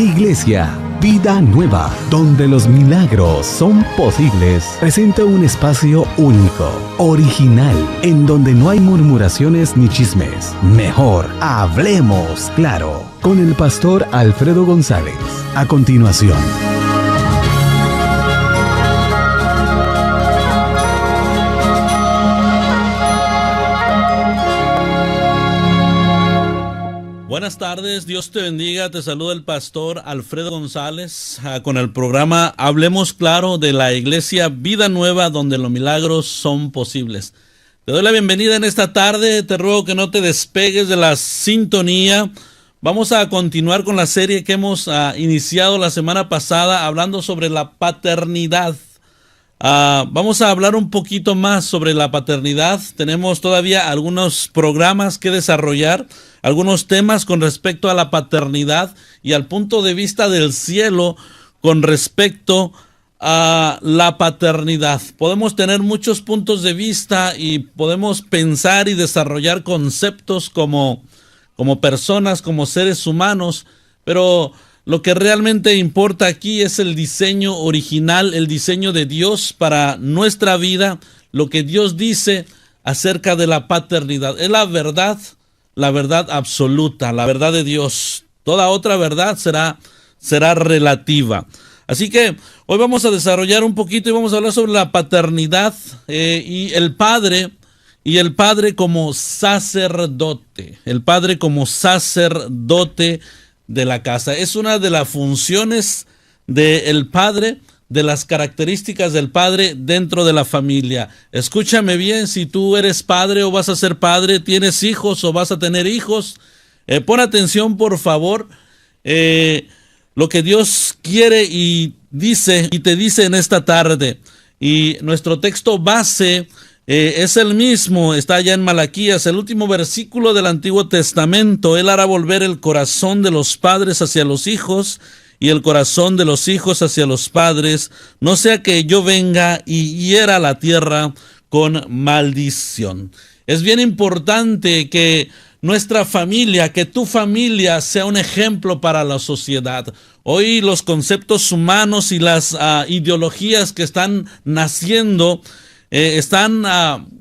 Iglesia Vida Nueva, donde los milagros son posibles, presenta un espacio único, original, en donde no hay murmuraciones ni chismes. Mejor hablemos claro, con el pastor Alfredo González. A continuación. Buenas tardes, Dios te bendiga, te saluda el pastor Alfredo González con el programa Hablemos Claro de la Iglesia Vida Nueva, donde los milagros son posibles. Te doy la bienvenida en esta tarde, te ruego que no te despegues de la sintonía. Vamos a continuar con la serie que hemos iniciado la semana pasada, hablando sobre la paternidad. Vamos a hablar un poquito más sobre la paternidad. Tenemos todavía algunos programas que desarrollar, algunos temas con respecto a la paternidad y al punto de vista del cielo con respecto a la paternidad. Podemos tener muchos puntos de vista y podemos pensar y desarrollar conceptos como personas, como seres humanos, pero lo que realmente importa aquí es el diseño original, el diseño de Dios para nuestra vida, lo que Dios dice acerca de la paternidad. Es la verdad absoluta, la verdad de Dios. Toda otra verdad será relativa. Así que hoy vamos a desarrollar un poquito y vamos a hablar sobre la paternidad y el padre como sacerdote. El padre como sacerdote de la casa. Es una de las funciones del padre, de las características del padre dentro de la familia. Escúchame bien, si tú eres padre o vas a ser padre, tienes hijos o vas a tener hijos, pon atención por favor, lo que Dios quiere y dice y te dice en esta tarde. Y nuestro texto base es el mismo, está allá en Malaquías, el último versículo del Antiguo Testamento. Él hará volver el corazón de los padres hacia los hijos y el corazón de los hijos hacia los padres, no sea que yo venga y hiera la tierra con maldición. Es bien importante que nuestra familia, que tu familia sea un ejemplo para la sociedad. Hoy los conceptos humanos y las ideologías que están naciendo están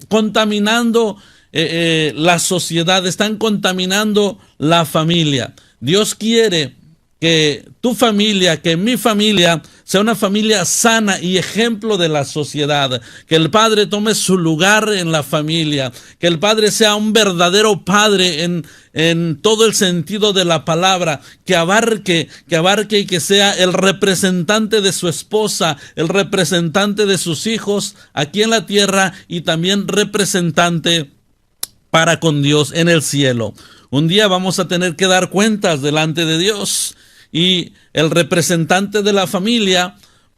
contaminando la sociedad, están contaminando la familia. Dios quiere que tu familia, que mi familia sea una familia sana y ejemplo de la sociedad, que el padre tome su lugar en la familia, que el padre sea un verdadero padre en todo el sentido de la palabra, que abarque y que sea el representante de su esposa, el representante de sus hijos aquí en la tierra y también representante para con Dios en el cielo. Un día vamos a tener que dar cuentas delante de Dios. Y el representante de la familia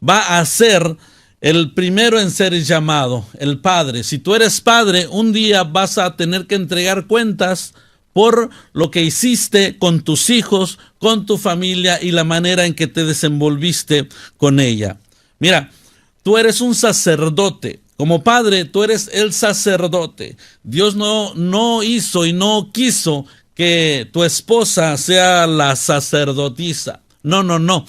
va a ser el primero en ser llamado, el padre. Si tú eres padre, un día vas a tener que entregar cuentas por lo que hiciste con tus hijos, con tu familia y la manera en que te desenvolviste con ella. Mira, tú eres un sacerdote. Como padre, tú eres el sacerdote. Dios no hizo y no quiso que tu esposa sea la sacerdotisa. No.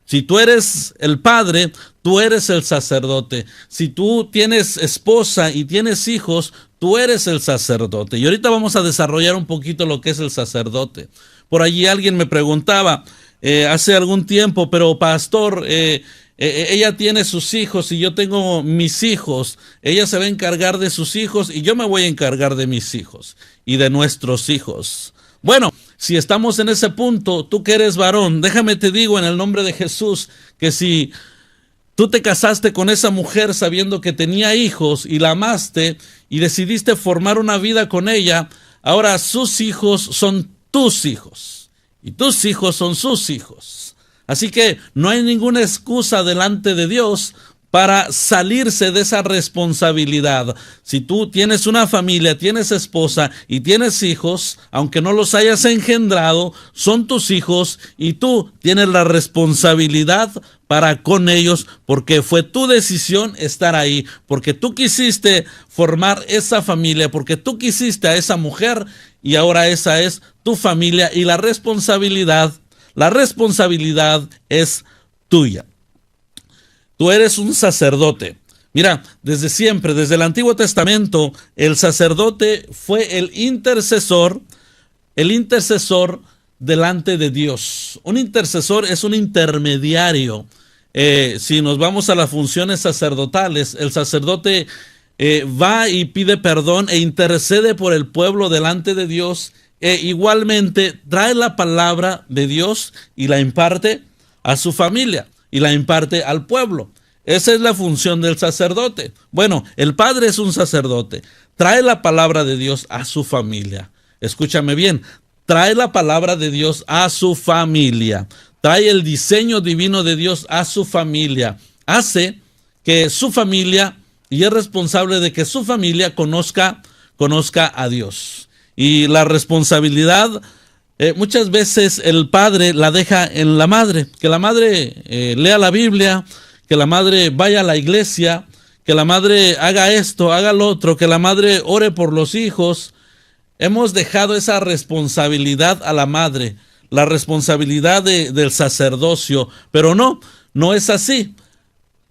Si tú eres el padre, tú eres el sacerdote. Si tú tienes esposa y tienes hijos, tú eres el sacerdote. Y ahorita vamos a desarrollar un poquito lo que es el sacerdote. Por allí alguien me preguntaba hace algún tiempo, pero pastor, ella tiene sus hijos y yo tengo mis hijos. Ella se va a encargar de sus hijos y yo me voy a encargar de mis hijos y de nuestros hijos. Bueno, si estamos en ese punto, tú que eres varón, déjame te digo en el nombre de Jesús que si tú te casaste con esa mujer sabiendo que tenía hijos y la amaste y decidiste formar una vida con ella, ahora sus hijos son tus hijos y tus hijos son sus hijos. Así que no hay ninguna excusa delante de Dios para salirse de esa responsabilidad. Si tú tienes una familia, tienes esposa y tienes hijos, aunque no los hayas engendrado, son tus hijos y tú tienes la responsabilidad para con ellos porque fue tu decisión estar ahí, porque tú quisiste formar esa familia, porque tú quisiste a esa mujer y ahora esa es tu familia y la responsabilidad La responsabilidad es tuya. Tú eres un sacerdote. Mira, desde siempre, desde el Antiguo Testamento, el sacerdote fue el intercesor delante de Dios. Un intercesor es un intermediario. Si nos vamos a las funciones sacerdotales, el sacerdote va y pide perdón e intercede por el pueblo delante de Dios. Igualmente trae la palabra de Dios y la imparte a su familia y la imparte al pueblo. Esa es la función del sacerdote. Bueno, el padre es un sacerdote. Trae la palabra de Dios a su familia. Escúchame bien. Trae la palabra de Dios a su familia. Trae el diseño divino de Dios a su familia. Hace que su familia, y es responsable de que su familia conozca a Dios. Y la responsabilidad, muchas veces el padre la deja en la madre. Que la madre lea la Biblia, que la madre vaya a la iglesia, que la madre haga esto, haga lo otro, que la madre ore por los hijos. Hemos dejado esa responsabilidad a la madre, la responsabilidad del sacerdocio, pero no es así.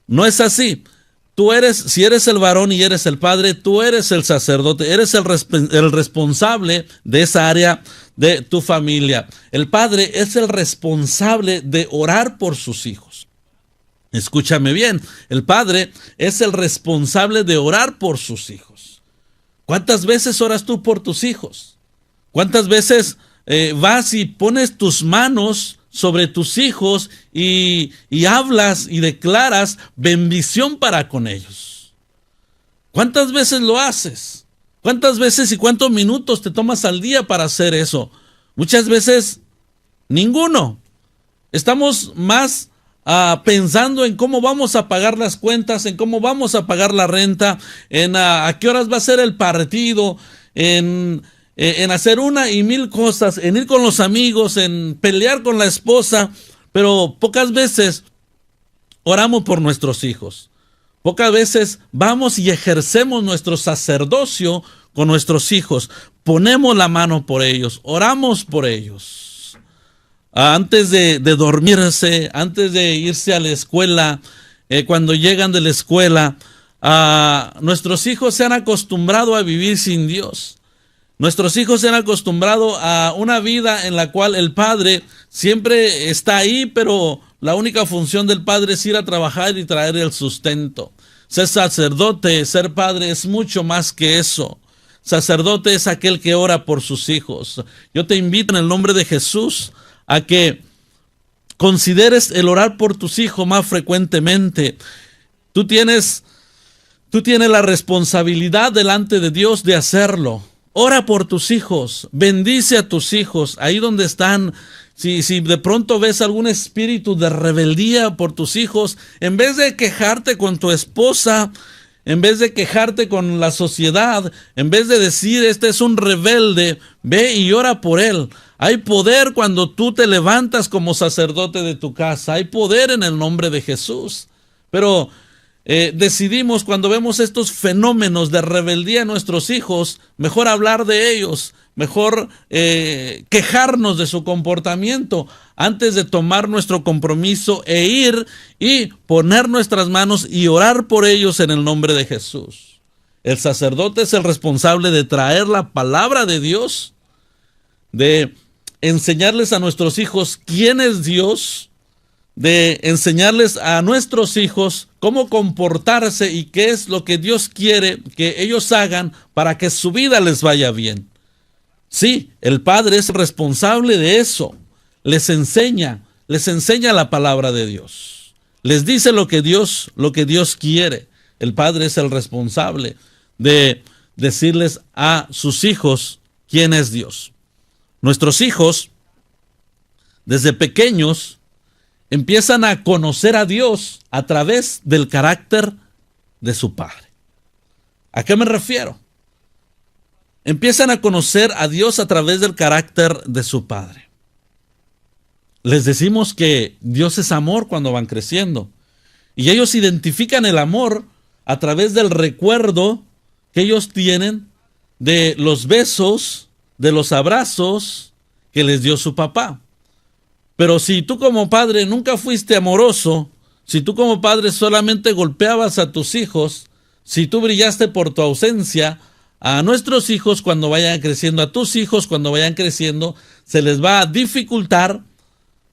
No es así. Si eres el varón y eres el padre, tú eres el sacerdote, eres el responsable de esa área de tu familia. El padre es el responsable de orar por sus hijos. Escúchame bien, el padre es el responsable de orar por sus hijos. ¿Cuántas veces oras tú por tus hijos? ¿Cuántas veces vas y pones tus manos sobre tus hijos y hablas y declaras bendición para con ellos? ¿Cuántas veces lo haces? ¿Cuántas veces y cuántos minutos te tomas al día para hacer eso? Muchas veces, ninguno. Estamos más pensando en cómo vamos a pagar las cuentas, en cómo vamos a pagar la renta, en a qué horas va a ser el partido, en hacer una y mil cosas, en ir con los amigos, en pelear con la esposa, pero pocas veces oramos por nuestros hijos. Pocas veces vamos y ejercemos nuestro sacerdocio con nuestros hijos. Ponemos la mano por ellos, oramos por ellos. Antes de dormirse, antes de irse a la escuela, cuando llegan de la escuela, nuestros hijos se han acostumbrado a vivir sin Dios. Nuestros hijos se han acostumbrado a una vida en la cual el padre siempre está ahí, pero la única función del padre es ir a trabajar y traer el sustento. Ser sacerdote, ser padre es mucho más que eso. Sacerdote es aquel que ora por sus hijos. Yo te invito en el nombre de Jesús a que consideres el orar por tus hijos más frecuentemente. Tú tienes la responsabilidad delante de Dios de hacerlo. Ora por tus hijos, bendice a tus hijos, ahí donde están. Si de pronto ves algún espíritu de rebeldía por tus hijos, en vez de quejarte con tu esposa, en vez de quejarte con la sociedad, en vez de decir este es un rebelde, ve y ora por él. Hay poder cuando tú te levantas como sacerdote de tu casa, hay poder en el nombre de Jesús. Pero decidimos, cuando vemos estos fenómenos de rebeldía en nuestros hijos, mejor hablar de ellos, mejor quejarnos de su comportamiento antes de tomar nuestro compromiso e ir y poner nuestras manos y orar por ellos en el nombre de Jesús. El sacerdote es el responsable de traer la palabra de Dios, de enseñarles a nuestros hijos quién es Dios, de enseñarles a nuestros hijos cómo comportarse y qué es lo que Dios quiere que ellos hagan para que su vida les vaya bien. Sí, el padre es responsable de eso. Les enseña la palabra de Dios. Les dice lo que Dios quiere. El padre es el responsable de decirles a sus hijos quién es Dios. Nuestros hijos, desde pequeños, empiezan a conocer a Dios a través del carácter de su padre. ¿A qué me refiero? Empiezan a conocer a Dios a través del carácter de su padre. Les decimos que Dios es amor cuando van creciendo. Y ellos identifican el amor a través del recuerdo que ellos tienen de los besos, de los abrazos que les dio su papá. Pero si tú como padre nunca fuiste amoroso, si tú como padre solamente golpeabas a tus hijos, si tú brillaste por tu ausencia, a nuestros hijos cuando vayan creciendo, a tus hijos cuando vayan creciendo, se les va a dificultar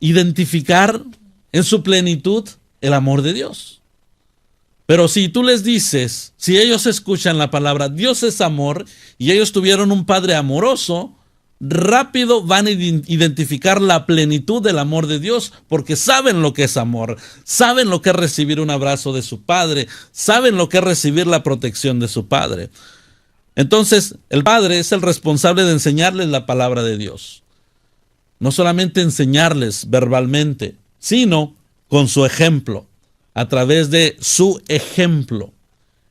identificar en su plenitud el amor de Dios. Pero si tú les dices, si ellos escuchan la palabra Dios es amor y ellos tuvieron un padre amoroso, rápido van a identificar la plenitud del amor de Dios porque saben lo que es amor, saben lo que es recibir un abrazo de su padre, saben lo que es recibir la protección de su padre. Entonces, el padre es el responsable de enseñarles la palabra de Dios. No solamente enseñarles verbalmente, sino con su ejemplo, a través de su ejemplo.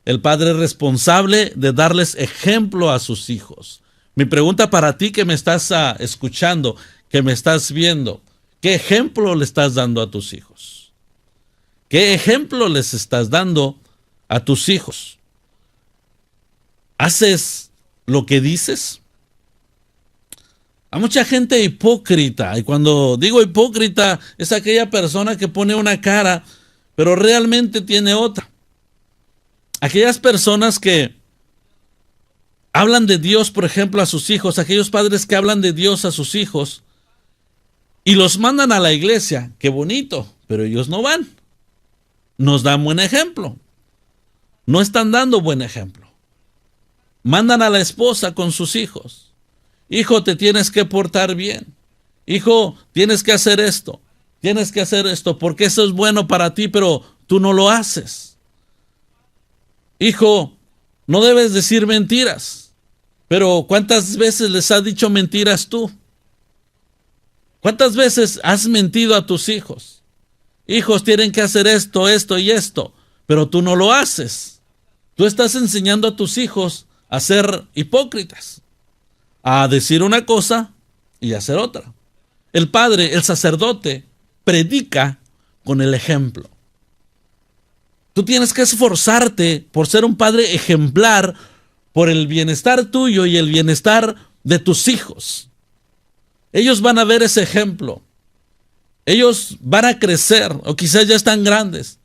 El padre es responsable de darles ejemplo a sus hijos. Mi pregunta para ti que me estás escuchando, que me estás viendo, ¿qué ejemplo le estás dando a tus hijos? ¿Qué ejemplo les estás dando a tus hijos? ¿Haces lo que dices? Hay mucha gente hipócrita, y cuando digo hipócrita es aquella persona que pone una cara, pero realmente tiene otra. Aquellas personas que hablan de Dios, por ejemplo, a sus hijos, aquellos padres que hablan de Dios a sus hijos y los mandan a la iglesia, qué bonito, pero ellos no van. Nos dan buen ejemplo. No están dando buen ejemplo. Mandan a la esposa con sus hijos. Hijo, te tienes que portar bien. Hijo, tienes que hacer esto. Tienes que hacer esto porque eso es bueno para ti, pero tú no lo haces. Hijo, no debes decir mentiras. Pero ¿cuántas veces les has dicho mentiras tú? ¿Cuántas veces has mentido a tus hijos? Hijos, tienen que hacer esto, esto y esto, pero tú no lo haces. Tú estás enseñando a tus hijos a ser hipócritas, a decir una cosa y hacer otra. El padre, el sacerdote, predica con el ejemplo. Tú tienes que esforzarte por ser un padre ejemplar por el bienestar tuyo y el bienestar de tus hijos. Ellos van a ver ese ejemplo. Ellos van a crecer o quizás ya están grandes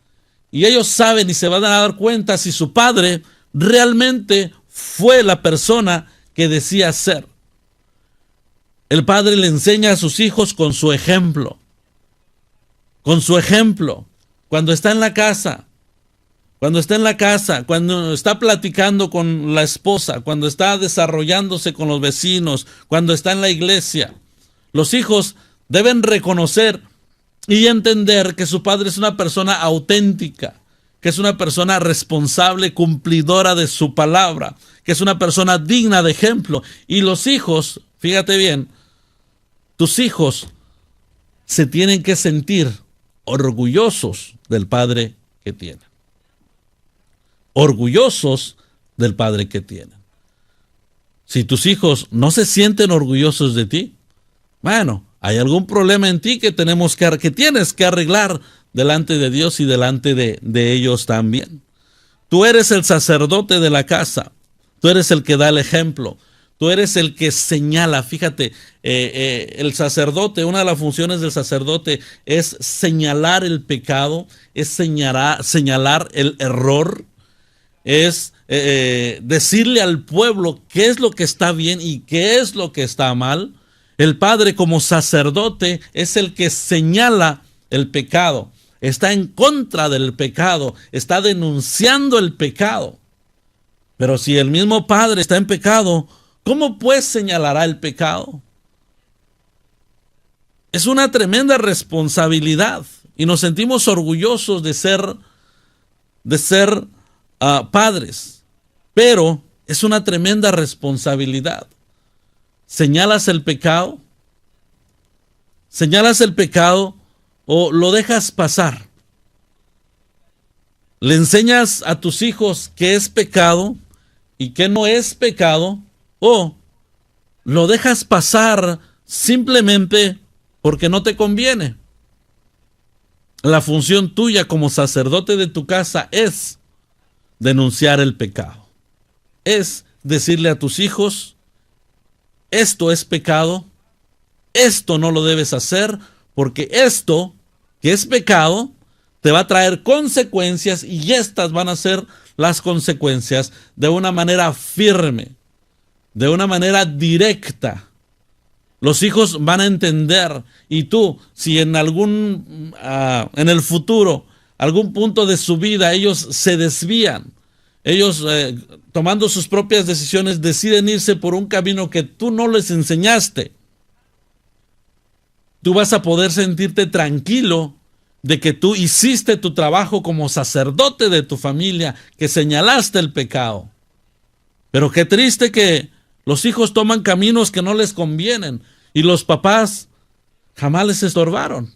y ellos saben y se van a dar cuenta si su padre realmente fue la persona que decía ser. El padre le enseña a sus hijos con su ejemplo. Con su ejemplo. Cuando está en la casa, cuando está platicando con la esposa, cuando está desarrollándose con los vecinos, cuando está en la iglesia, los hijos deben reconocer y entender que su padre es una persona auténtica, que es una persona responsable, cumplidora de su palabra, que es una persona digna de ejemplo. Y los hijos, fíjate bien, tus hijos se tienen que sentir orgullosos del padre que tienen. Orgullosos del padre que tienen. Si tus hijos no se sienten orgullosos de ti, bueno, hay algún problema en ti que tienes que arreglar delante de Dios y delante de ellos también. Tú eres el sacerdote de la casa. Tú eres el que da el ejemplo. Tú eres el que señala. Fíjate, el sacerdote, una de las funciones del sacerdote es señalar el pecado, es señalar el error, es decirle al pueblo qué es lo que está bien y qué es lo que está mal. El padre como sacerdote es el que señala el pecado, está en contra del pecado, está denunciando el pecado. Pero si el mismo padre está en pecado, ¿cómo pues señalará el pecado? Es una tremenda responsabilidad y nos sentimos orgullosos de ser padres, pero es una tremenda responsabilidad. ¿Señalas el pecado? ¿Señalas el pecado o lo dejas pasar? ¿Le enseñas a tus hijos qué es pecado y qué no es pecado? ¿O lo dejas pasar simplemente porque no te conviene? La función tuya como sacerdote de tu casa es denunciar el pecado. Es decirle a tus hijos: esto es pecado, esto no lo debes hacer porque esto, que es pecado, te va a traer consecuencias y estas van a ser las consecuencias de una manera firme, de una manera directa. Los hijos van a entender y tú, si en en el futuro, algún punto de su vida ellos se desvían, ellos tomando sus propias decisiones deciden irse por un camino que tú no les enseñaste, tú vas a poder sentirte tranquilo de que tú hiciste tu trabajo como sacerdote de tu familia, que señalaste el pecado. Pero qué triste que los hijos toman caminos que no les convienen y los papás jamás les estorbaron.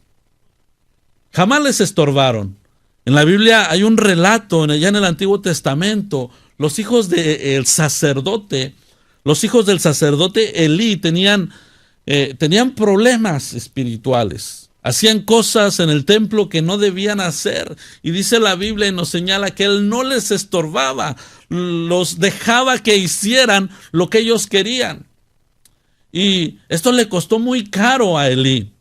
Jamás les estorbaron. En la Biblia hay un relato, ya en el Antiguo Testamento, los hijos del sacerdote Elí tenían problemas espirituales. Hacían cosas en el templo que no debían hacer. Y dice la Biblia y nos señala que él no les estorbaba, los dejaba que hicieran lo que ellos querían. Y esto le costó muy caro a Elí.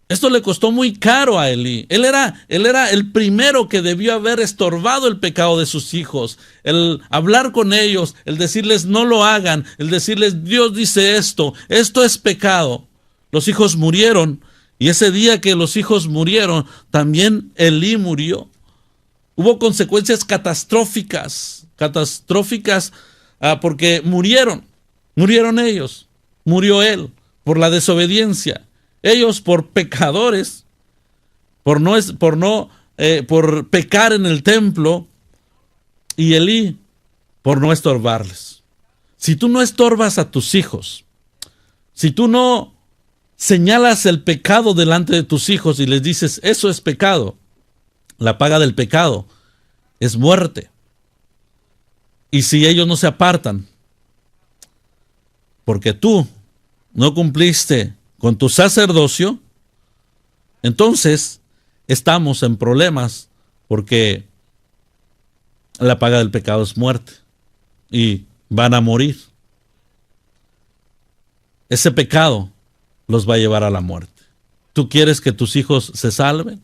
Él era el primero que debió haber estorbado el pecado de sus hijos. El hablar con ellos, el decirles no lo hagan, el decirles Dios dice esto es pecado. Los hijos murieron. Y ese día que los hijos murieron, también Elí murió. Hubo consecuencias catastróficas, porque murieron ellos, murió él por la desobediencia, ellos por pecadores, por pecar en el templo, y Elí por no estorbarles. Si tú no estorbas a tus hijos, si tú no señalas el pecado delante de tus hijos y les dices, eso es pecado, la paga del pecado es muerte. Y si ellos no se apartan, porque tú no cumpliste con tu sacerdocio, entonces estamos en problemas, porque la paga del pecado es muerte y van a morir. Ese pecado los va a llevar a la muerte. ¿Tú quieres que tus hijos se salven?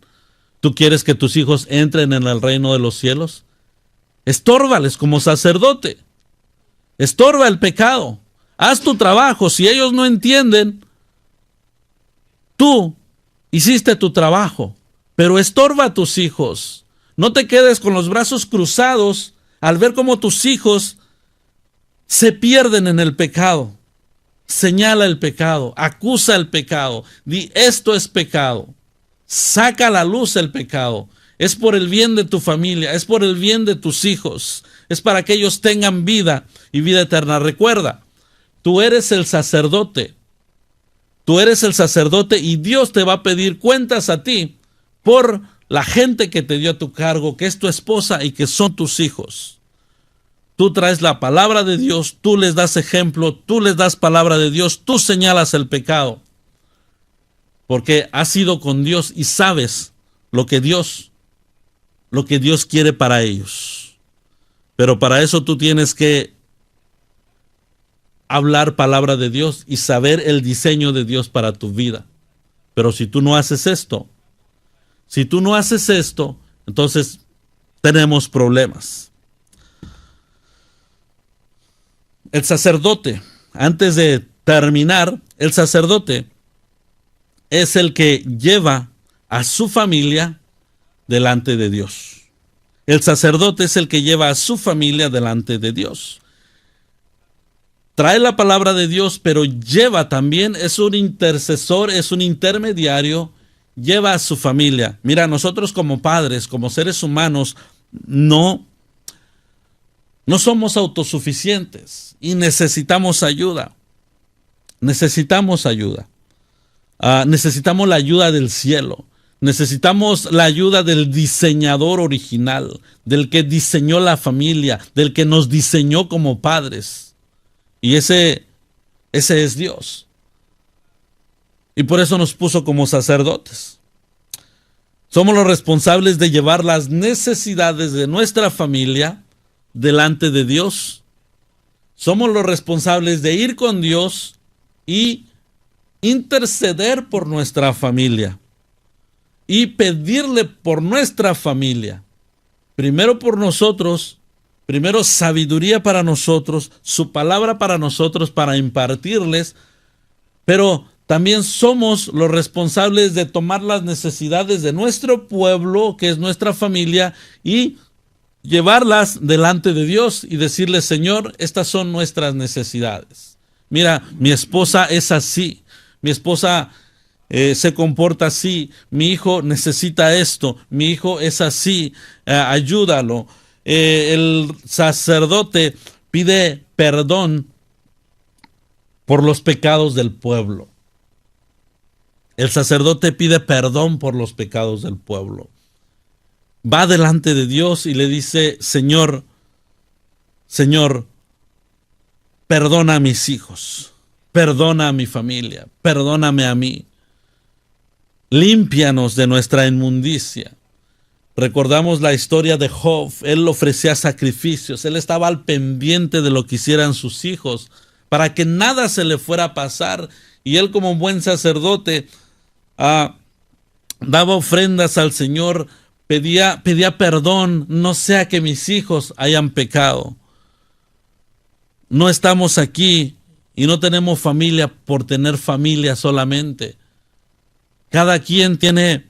¿Tú quieres que tus hijos entren en el reino de los cielos? Estórbales como sacerdote. Estorba el pecado. Haz tu trabajo. Si ellos no entienden, tú hiciste tu trabajo, pero estorba a tus hijos. No te quedes con los brazos cruzados al ver cómo tus hijos se pierden en el pecado. Señala el pecado, acusa el pecado, di esto es pecado, saca a la luz el pecado, es por el bien de tu familia, es por el bien de tus hijos, es para que ellos tengan vida y vida eterna. Recuerda, tú eres el sacerdote y Dios te va a pedir cuentas a ti por la gente que te dio a tu cargo, que es tu esposa y que son tus hijos. Tú traes la palabra de Dios, tú les das ejemplo, tú les das palabra de Dios, tú señalas el pecado. Porque has ido con Dios y sabes lo que Dios quiere para ellos. Pero para eso tú tienes que hablar palabra de Dios y saber el diseño de Dios para tu vida. Pero si tú no haces esto, entonces tenemos problemas. El sacerdote, antes de terminar, el sacerdote es el que lleva a su familia delante de Dios. El sacerdote es el que lleva a su familia delante de Dios. Trae la palabra de Dios, pero lleva también, es un intercesor, es un intermediario, lleva a su familia. Mira, nosotros como padres, como seres humanos, no somos autosuficientes y necesitamos ayuda. Necesitamos la ayuda del cielo. Necesitamos la ayuda del diseñador original, del que diseñó la familia, del que nos diseñó como padres. Y ese es Dios. Y por eso nos puso como sacerdotes. Somos los responsables de llevar las necesidades de nuestra familia delante de Dios. Somos los responsables de ir con Dios y interceder por nuestra familia y pedirle por nuestra familia. Primero por nosotros, primero sabiduría para nosotros, su palabra para nosotros, para impartirles, pero también somos los responsables de tomar las necesidades de nuestro pueblo, que es nuestra familia, y llevarlas delante de Dios y decirle: Señor, estas son nuestras necesidades. Mira, mi esposa es así, mi esposa se comporta así, mi hijo necesita esto, mi hijo es así, ayúdalo. El sacerdote pide perdón por los pecados del pueblo. El sacerdote pide perdón por los pecados del pueblo. Va delante de Dios y le dice: Señor, Señor, perdona a mis hijos, perdona a mi familia, perdóname a mí. Límpianos de nuestra inmundicia. Recordamos la historia de Job. Él ofrecía sacrificios, él estaba al pendiente de lo que hicieran sus hijos, para que nada se le fuera a pasar. Y él, como un buen sacerdote, daba ofrendas al Señor, pedía perdón, no sea que mis hijos hayan pecado. No estamos aquí y no tenemos familia por tener familia solamente. Cada quien tiene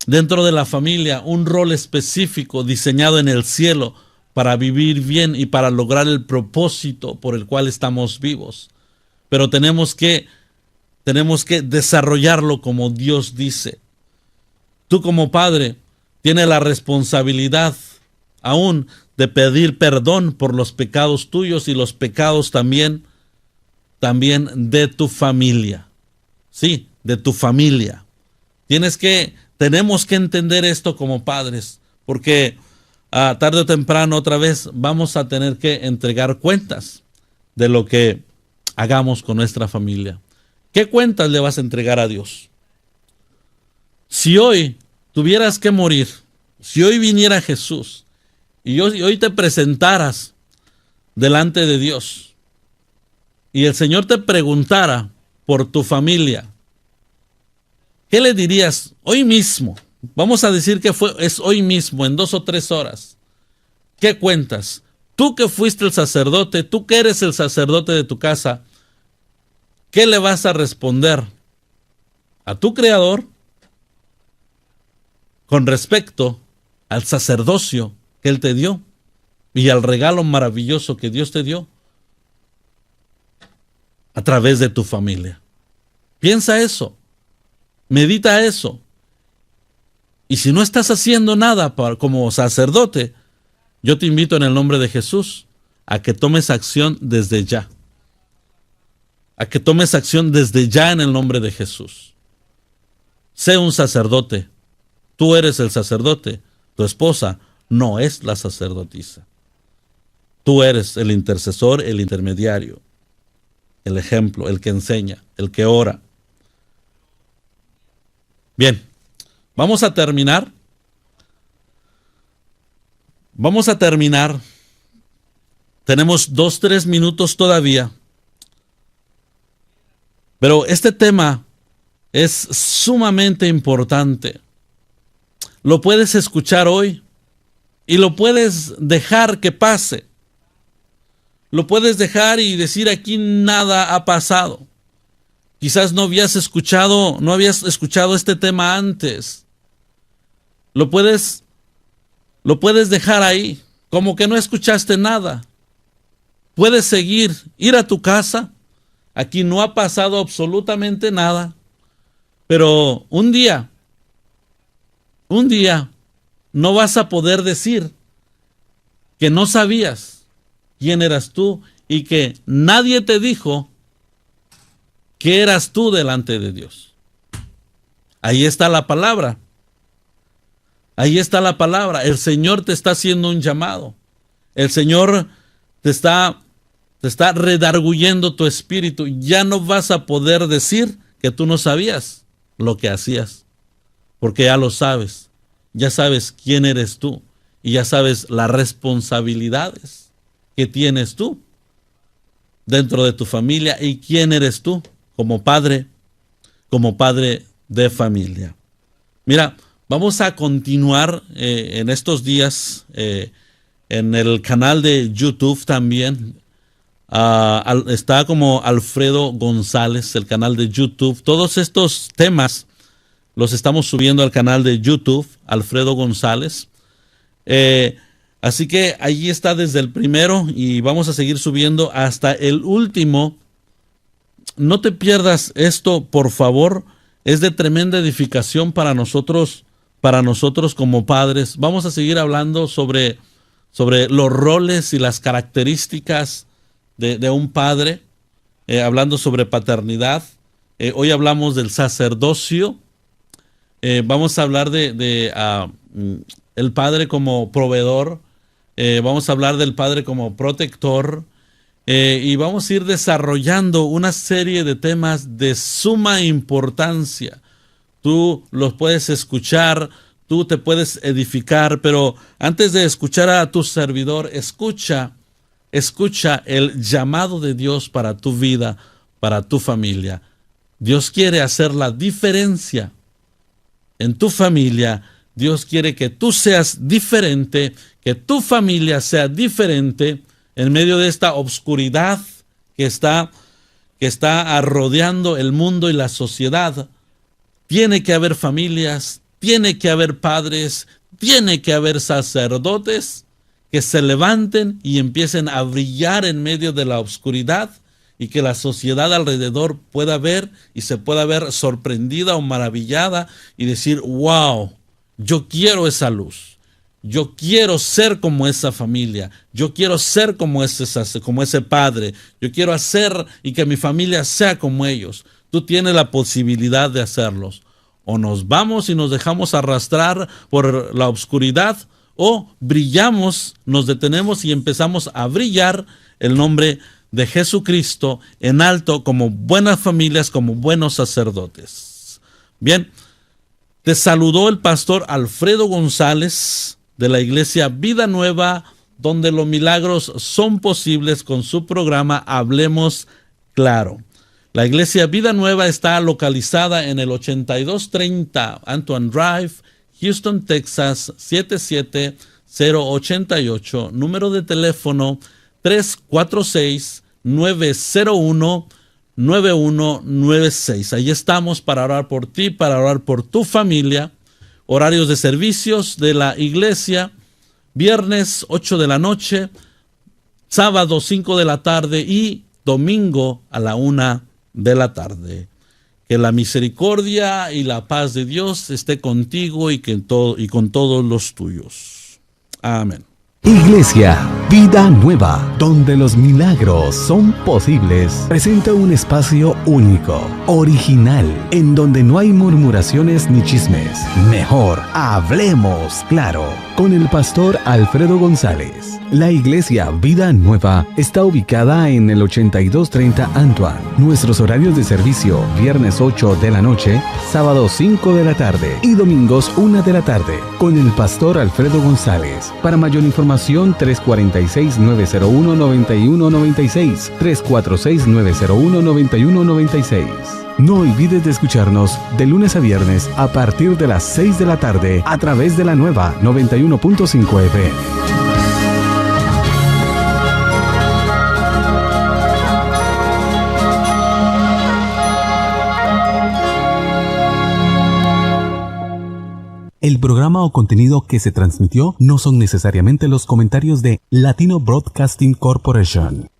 dentro de la familia un rol específico diseñado en el cielo para vivir bien y para lograr el propósito por el cual estamos vivos. Pero tenemos que desarrollarlo como Dios dice. Tú, como padre, tienes la responsabilidad aún de pedir perdón por los pecados tuyos y los pecados también de tu familia. Sí, de tu familia. Tenemos que entender esto como padres, porque tarde o temprano otra vez vamos a tener que entregar cuentas de lo que hagamos con nuestra familia. ¿Qué cuentas le vas a entregar a Dios? Si hoy tuvieras que morir, si hoy viniera Jesús y hoy te presentaras delante de Dios y el Señor te preguntara por tu familia, ¿qué le dirías hoy mismo? Vamos a decir que es hoy mismo, en 2 o 3 horas. ¿Qué cuentas? Tú que fuiste el sacerdote, tú que eres el sacerdote de tu casa, ¿qué le vas a responder a tu Creador con respecto al sacerdocio que Él te dio y al regalo maravilloso que Dios te dio a través de tu familia? Piensa eso. Medita eso. Y si no estás haciendo nada como sacerdote, yo te invito en el nombre de Jesús a que tomes acción desde ya. A que tomes acción desde ya en el nombre de Jesús. Sé un sacerdote. Tú eres el sacerdote. Tu esposa no es la sacerdotisa. Tú eres el intercesor, el intermediario, el ejemplo, el que enseña, el que ora. Bien, vamos a terminar. Tenemos 2-3 minutos todavía. Pero este tema es sumamente importante. Lo puedes escuchar hoy y lo puedes dejar que pase. Lo puedes dejar y decir: aquí nada ha pasado. Quizás no habías escuchado este tema antes. Lo puedes dejar ahí, como que no escuchaste nada. Puedes seguir, ir a tu casa. Aquí no ha pasado absolutamente nada. Pero un día no vas a poder decir que no sabías quién eras tú y que nadie te dijo que eras tú delante de Dios. Ahí está la palabra. Ahí está la palabra. El Señor te está haciendo un llamado. El Señor te está redarguyendo tu espíritu. Ya no vas a poder decir que tú no sabías lo que hacías, porque ya lo sabes. Ya sabes quién eres tú y ya sabes las responsabilidades que tienes tú dentro de tu familia y quién eres tú como padre como padre de familia. Mira, vamos a continuar en estos días en el canal de YouTube también. Está como Alfredo González, el canal de YouTube. Todos estos temas los estamos subiendo al canal de YouTube, Alfredo González. Así que allí está desde el primero y vamos a seguir subiendo hasta el último. No te pierdas esto, por favor. Es de tremenda edificación para nosotros como padres. Vamos a seguir hablando sobre los roles y las características de un padre, hablando sobre paternidad. Hoy hablamos del sacerdocio. Vamos a hablar de el padre como proveedor. Vamos a hablar del padre como protector. Y vamos a ir desarrollando una serie de temas de suma importancia. Tú los puedes escuchar, tú te puedes edificar, pero antes de escuchar a tu servidor, escucha el llamado de Dios para tu vida, para tu familia. Dios quiere hacer la diferencia en tu familia. Dios quiere que tú seas diferente, que tu familia sea diferente en medio de esta oscuridad que está rodeando el mundo y la sociedad. Tiene que haber familias, tiene que haber padres, tiene que haber sacerdotes que se levanten y empiecen a brillar en medio de la oscuridad y que la sociedad alrededor pueda ver y se pueda ver sorprendida o maravillada y decir, wow, yo quiero esa luz. Yo quiero ser como esa familia. Yo quiero ser como ese padre. Yo quiero hacer y que mi familia sea como ellos. Tú tienes la posibilidad de hacerlos. O nos vamos y nos dejamos arrastrar por la oscuridad, o brillamos, nos detenemos y empezamos a brillar el nombre de Jesucristo en alto como buenas familias, como buenos sacerdotes. Bien, te saludó el pastor Alfredo González de la iglesia Vida Nueva, donde los milagros son posibles, con su programa Hablemos Claro. La iglesia Vida Nueva está localizada en el 8230 Antoine Drive, Houston, Texas, 77088. Número de teléfono 346-901-9196. Ahí estamos para orar por ti, para orar por tu familia. Horarios de servicios de la iglesia: viernes 8 de la noche, sábado 5 de la tarde y domingo a la 1 de la tarde. Que la misericordia y la paz de Dios esté contigo y con todos los tuyos. Amén. Iglesia Vida Nueva, donde los milagros son posibles, presenta un espacio único, original, en donde no hay murmuraciones ni chismes. Mejor hablemos claro, con el pastor Alfredo González. La iglesia Vida Nueva está ubicada en el 8230 Antoine. Nuestros horarios de servicio: viernes 8 de la noche, sábado 5 de la tarde y domingos 1 de la tarde, con el pastor Alfredo González. Para mayor información, 346-901-9196, 346-901-9196. No olvides de escucharnos de lunes a viernes a partir de las 6 de la tarde a través de la nueva 91.5 FM. El programa o contenido que se transmitió no son necesariamente los comentarios de Latino Broadcasting Corporation.